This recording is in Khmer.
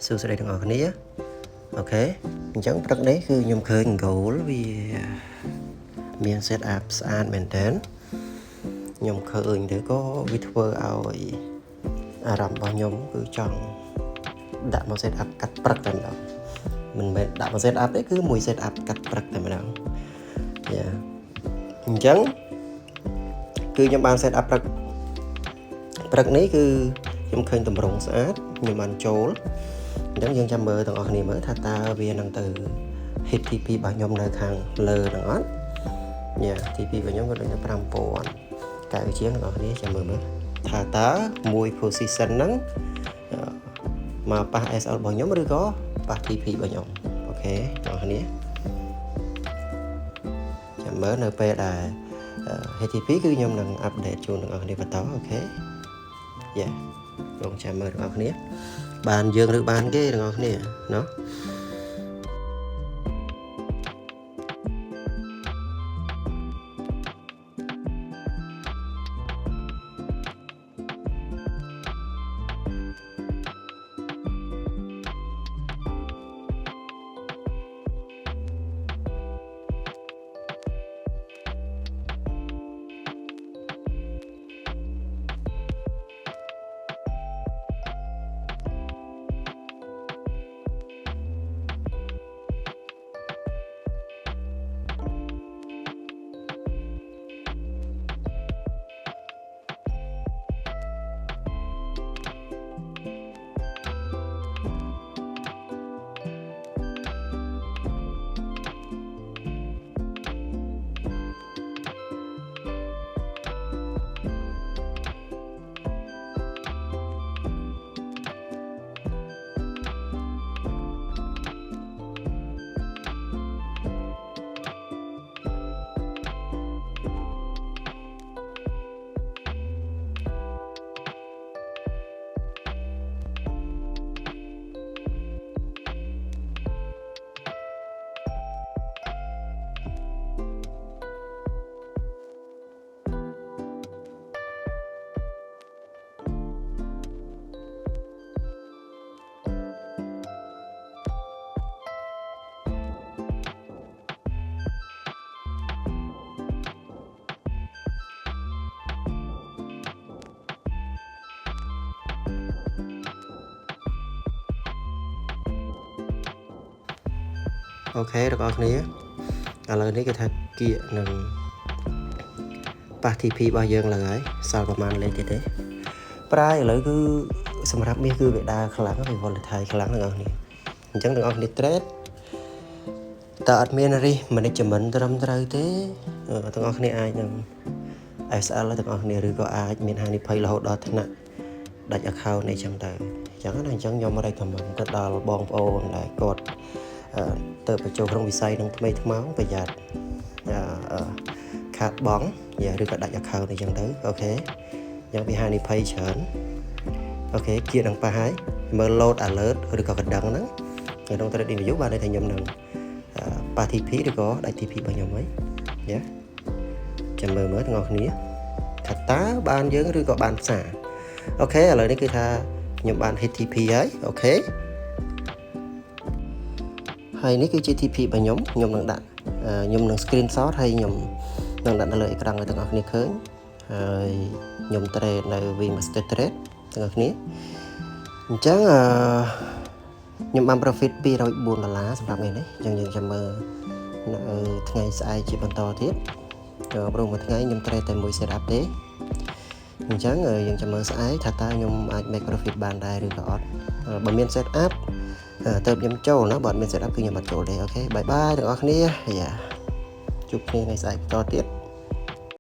សួស្តីទាំងអស់គ្នាអូខេអញ្ចឹងព្រឹកនេះគឺខ្ញុំឃើញ goal វាមាន set up ស្អាតមែនតើខ្ញុំឃើញទៅក៏វាធ្វើឲ្យអារម្មណ៍របស់ខ្ញុំគឺចង់ដាក់មក set up កាត់ព្រឹកតែម្ដងមិនមែនដាក់មក set up ទេគឺមួយ set up កាត់ព្រឹកតែម្ដងយ៉ាអញ្ចឹងគឺខ្ញុំបាន set up ព្រឹកនេះគឺខ្ញុំឃើញតម្រងស្អាតខ្ញុំបានចូលអញ្ចឹងយើងចាំមើលទាំងអស់គ្នាមើលថាតើវានឹងទៅ hit TP របស់ខ្ញុំនៅខាងលើនឹងអត់ញ៉ា TP របស់ខ្ញុំក៏ដូចតែ 5000 កែជាងទាំងអស់គ្នាចាំមើលថាតើមួយ position ហ្នឹងមកប៉ះ SL របស់ខ្ញុំឬក៏ប៉ះ TP របស់ខ្ញុំអូខេទាំងអស់គ្នាចាំមើលនៅពេលដែល hit TP គឺខ្ញុំនឹង update ជូនទាំងអស់គ្នាបន្តអូខេយ៉ារងចាំមើលទាំងអស់គ្នាបានយើងឬបានគេទាំងអស់គ្នាណោះអូខេទាំងអស់គ្នាឥឡូវនេះគេថាគៀកនឹងប៉ះ TP របស់យើងឡើងហើយសល់ប្រហែលលេខទៀតទេប្រាយឥឡូវគឺសម្រាប់មាសគឺវាដើរខ្លាំងវា volatile ខ្លាំងទាំងអស់គ្នាអញ្ចឹងទាំងអស់គ្នា trade តើអត់មាន risk management ត្រឹមត្រូវទេទាំងអស់គ្នាអាចនឹង SL ទាំងអស់គ្នាឬក៏អាចមានហានិភ័យរហូតដល់ថ្នាក់ដាច់ account អីចឹងទៅអញ្ចឹងណាអញ្ចឹងខ្ញុំ recommend ទៅដល់បងប្អូនដែលគាត់ទៅបញ្ចូលក្នុងវិស័យនឹងថ្មីថ្មោងប្រយ័ត្នខាតបង់ឬក៏ដាច់ account អីចឹងទៅអូខេយ៉ាងវាហានិភ័យច្រើនអូខេគៀកនឹងប៉ះហើយមើល load alert ឬក៏កណ្ដឹងហ្នឹងក្នុង trading view បានន័យថាខ្ញុំនឹងប៉ះ TP ឬក៏ដាច់ TP របស់ខ្ញុំហើយយ៉ាចាំមើលទាំងអស់គ្នាថាតើបានយើងឬក៏បានផ្សារអូខេឥឡូវនេះគឺថាខ្ញុំបាន hit TP ហើយអូខេហើយនេះគឺជា TP របស់ខ្ញុំនឹងដាក់ខ្ញុំនឹង screenshot ហើយខ្ញុំនឹងដាក់នៅលើអេក្រង់ឲ្យទាំងអស់គ្នាឃើញហើយខ្ញុំ trade នៅ VMaster Trade ទាំងអស់គ្នាអញ្ចឹងខ្ញុំបាន profit $204សម្រាប់ថ្ងៃនេះអញ្ចឹងយើងចាំមើលនៅថ្ងៃស្អែកជាបន្តទៀតព្រោះមួយថ្ងៃខ្ញុំ trade តែមួយ setup ទេអញ្ចឹងយើងចាំមើលស្អែកថាតើខ្ញុំអាច make profit បានដែរឬក៏អត់បើមាន setupទៅខ្ញុំចូលណាបើអត់មាន setup គឺខ្ញុំអត់ចូលទេអូខេបាយបាយទាំងអស់គ្នាយ៉ាជួបគ្នាថ្ងៃស្អែកបន្តទៀត